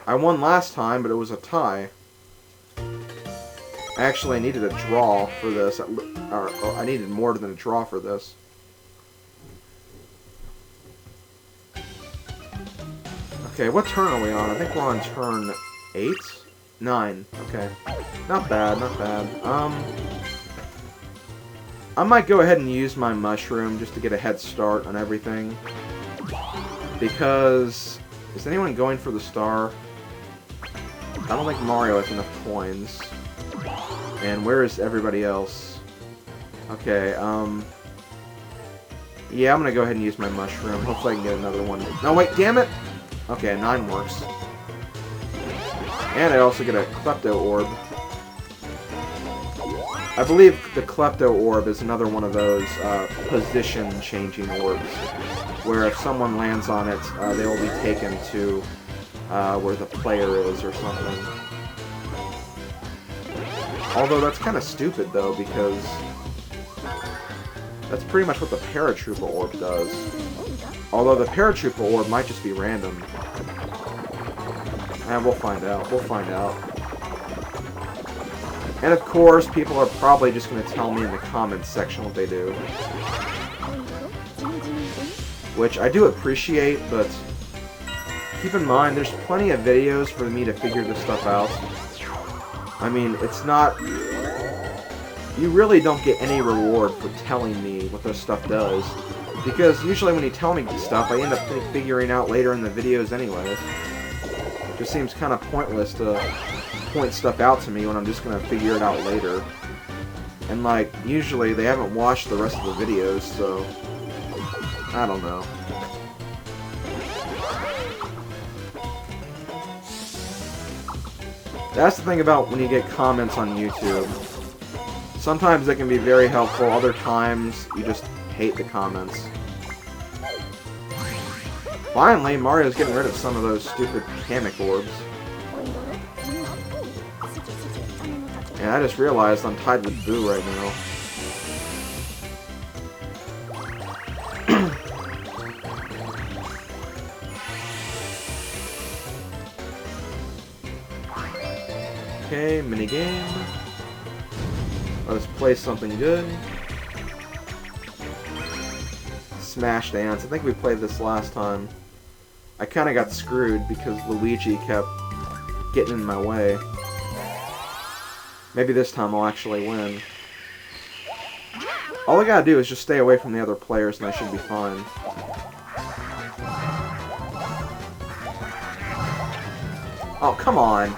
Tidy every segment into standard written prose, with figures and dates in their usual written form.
I won last time, but it was a tie. Actually, I needed a draw for this. Or I needed more than a draw for this. Okay, what turn are we on? I think we're on turn 8? 9. Okay. Not bad, not bad. I might go ahead and use my mushroom just to get a head start on everything. Because... Is anyone going for the star? I don't think Mario has enough coins. And where is everybody else? Okay, yeah, I'm gonna go ahead and use my mushroom. Hopefully I can get another one. No, wait, damn it! Okay, 9 works. And I also get a Klepto Orb. I believe the Klepto Orb is another one of those position-changing orbs, where if someone lands on it, they will be taken to where the player is or something. Although that's kind of stupid, though, because that's pretty much what the Paratroopa Orb does. Although the Paratroopa Orb might just be random. And we'll find out. We'll find out. And of course, people are probably just going to tell me in the comments section what they do. Which I do appreciate, but keep in mind, there's plenty of videos for me to figure this stuff out. I mean, it's not... You really don't get any reward for telling me what this stuff does. Because usually when you tell me stuff, I end up figuring out later in the videos anyway. It just seems kind of pointless to point stuff out to me when I'm just going to figure it out later. And, like, usually they haven't watched the rest of the videos, so... I don't know. That's the thing about when you get comments on YouTube. Sometimes they can be very helpful, other times you just hate the comments. Finally, Mario's getting rid of some of those stupid Kamek orbs. And I just realized I'm tied with Boo right now. Okay, minigame. Let us play something good. Smash Dance. I think we played this last time. I kind of got screwed because Luigi kept getting in my way. Maybe this time I'll actually win. All I gotta do is just stay away from the other players and I should be fine. Oh, come on!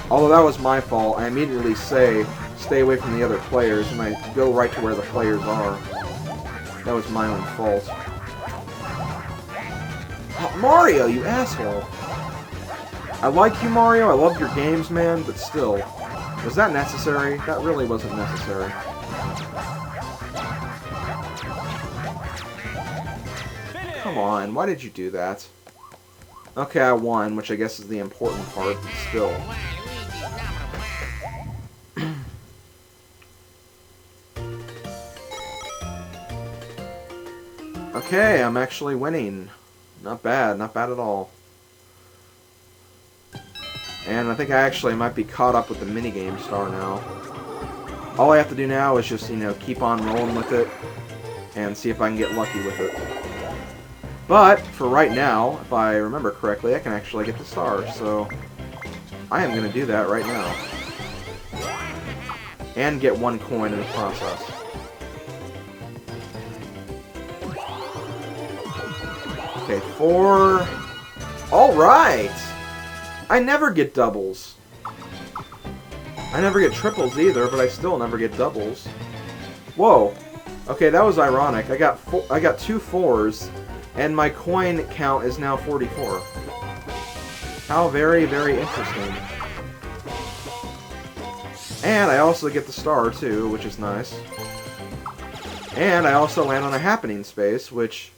Although that was my fault, I immediately say, stay away from the other players, and I go right to where the players are. That was my own fault. Oh, Mario, you asshole! I like you, Mario, I love your games, man, but still. Was that necessary? That really wasn't necessary. Come on, why did you do that? Okay, I won, which I guess is the important part, but still. Okay, I'm actually winning. Not bad at all. And I think I actually might be caught up with the minigame star now. All I have to do now is just, you know, keep on rolling with it and see if I can get lucky with it. But, for right now, if I remember correctly, I can actually get the star, so I am going to do that right now. And get 1 coin in the process. Okay, 4... Alright! I never get doubles. I never get triples either, but I still never get doubles. Whoa. Okay, that was ironic. I got 2 4s, and my coin count is now 44. How very, very interesting. And I also get the star, too, which is nice. And I also land on a happening space, which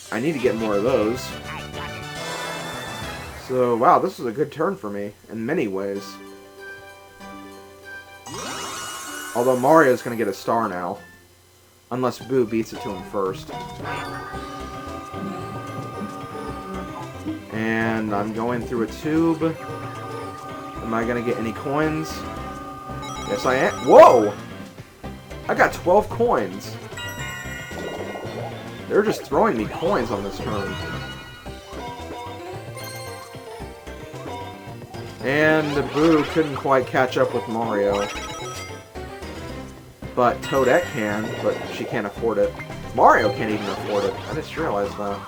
I need to get more of those. So, wow, this was a good turn for me, in many ways. Although Mario's going to get a star now. Unless Boo beats it to him first. And I'm going through a tube. Am I gonna get any coins? Yes, I am. Whoa! I got 12 coins. They're just throwing me coins on this turn. And Boo couldn't quite catch up with Mario. But Toadette can, but she can't afford it. Mario can't even afford it. I just realized that.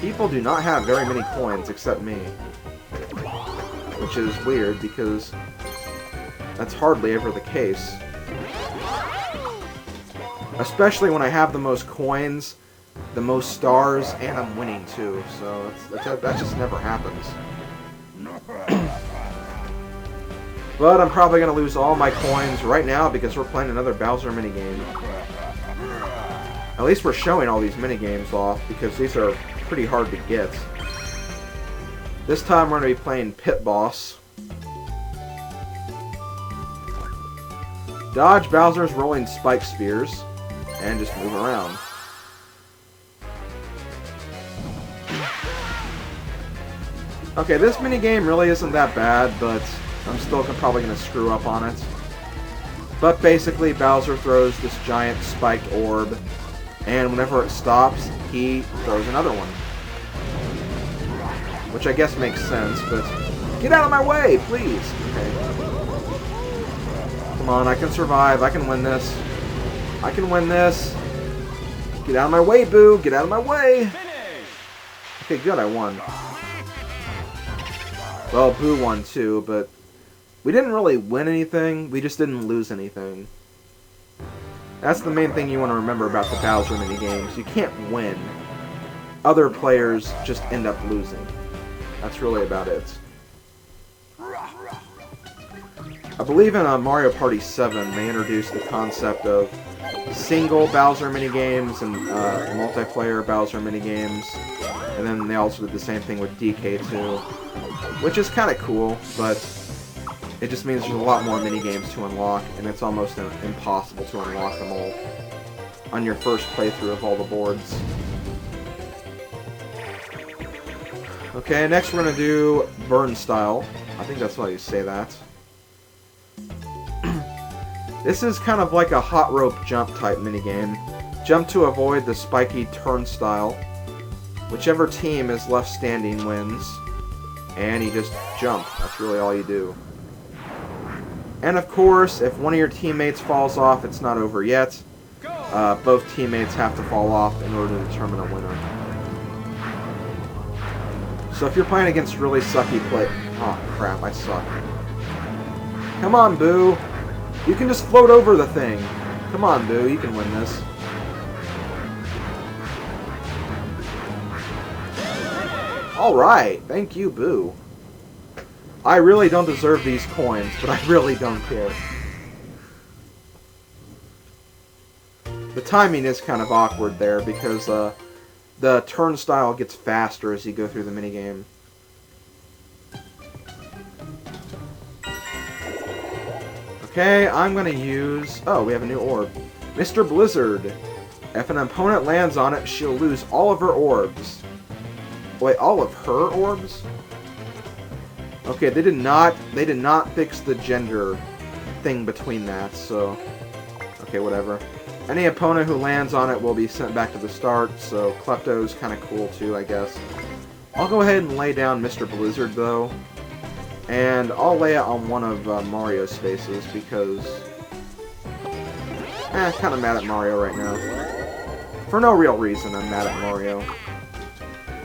People do not have very many coins except me. Which is weird because that's hardly ever the case. Especially when I have the most coins, the most stars, and I'm winning too. So that just never happens. But I'm probably going to lose all my coins right now because we're playing another Bowser minigame. At least we're showing all these minigames off because these are pretty hard to get. This time we're going to be playing Pit Boss. Dodge Bowser's rolling spike spears and just move around. Okay, this minigame really isn't that bad, but I'm still probably going to screw up on it. But basically, Bowser throws this giant spiked orb, and whenever it stops, he throws another one. Which I guess makes sense, but get out of my way, please! Okay. Come on, I can survive, I can win this. I can win this. Get out of my way, Boo! Get out of my way! Okay, good, I won. Well, Boo won too, but we didn't really win anything, we just didn't lose anything. That's the main thing you want to remember about the Bowser minigames. You can't win. Other players just end up losing. That's really about it. I believe in Mario Party 7, they introduced the concept of single Bowser minigames and multiplayer Bowser minigames. And then they also did the same thing with DK2. Which is kind of cool, but it just means there's a lot more minigames to unlock, and it's almost impossible to unlock them all on your first playthrough of all the boards. Okay, next we're going to do Burn Style. I think that's how you say that. This is kind of like a hot rope jump type minigame. Jump to avoid the spiky turnstile. Whichever team is left standing wins. And you just jump. That's really all you do. And of course, if one of your teammates falls off, it's not over yet. Both teammates have to fall off in order to determine a winner. So if you're playing against really sucky play... Oh, crap, I suck. Come on, Boo! You can just float over the thing. Come on, Boo, you can win this. Alright, thank you, Boo. I really don't deserve these coins, but I really don't care. The timing is kind of awkward there because the turnstile gets faster as you go through the minigame. Okay, I'm going to use... Oh, we have a new orb. Mr. Blizzard. If an opponent lands on it, she'll lose all of her orbs. Wait, all of her orbs? Okay, they did not fix the gender thing between that, so... Okay, whatever. Any opponent who lands on it will be sent back to the start, so Klepto's kind of cool too, I guess. I'll go ahead and lay down Mr. Blizzard, though. And I'll lay it on one of Mario's faces, because... kind of mad at Mario right now. For no real reason, I'm mad at Mario.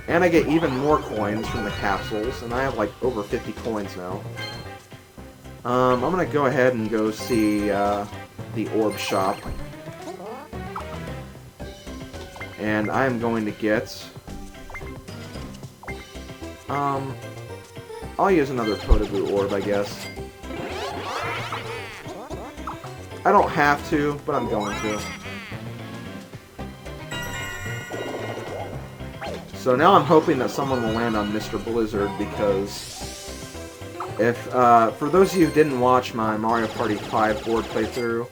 And I get even more coins from the capsules, and I have like over 50 coins now. I'm gonna go ahead and go see the orb shop. And I'm going to get... I'll use another Potable orb, I guess. I don't have to, but I'm going to. So now I'm hoping that someone will land on Mr. Blizzard, because if, for those of you who didn't watch my Mario Party 5 board playthrough,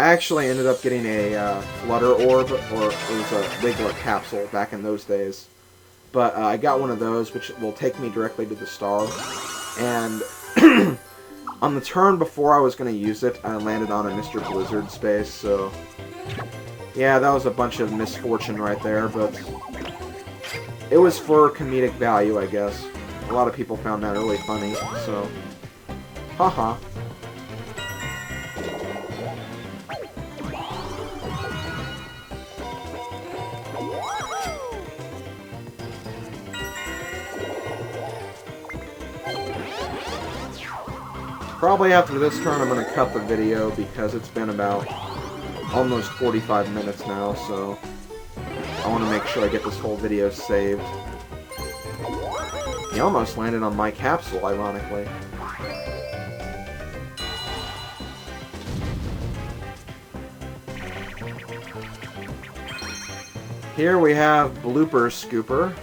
I actually ended up getting a Flutter Orb, or it was a regular capsule back in those days. But I got one of those, which will take me directly to the star. And on the turn before I was going to use it, I landed on a Mr. Blizzard space, so... Yeah, that was a bunch of misfortune right there, but... It was for comedic value, I guess. A lot of people found that really funny, so... Haha. Probably after this turn I'm going to cut the video because it's been about almost 45 minutes now, so I want to make sure I get this whole video saved. He almost landed on my capsule, ironically. Here we have Blooper Scooper.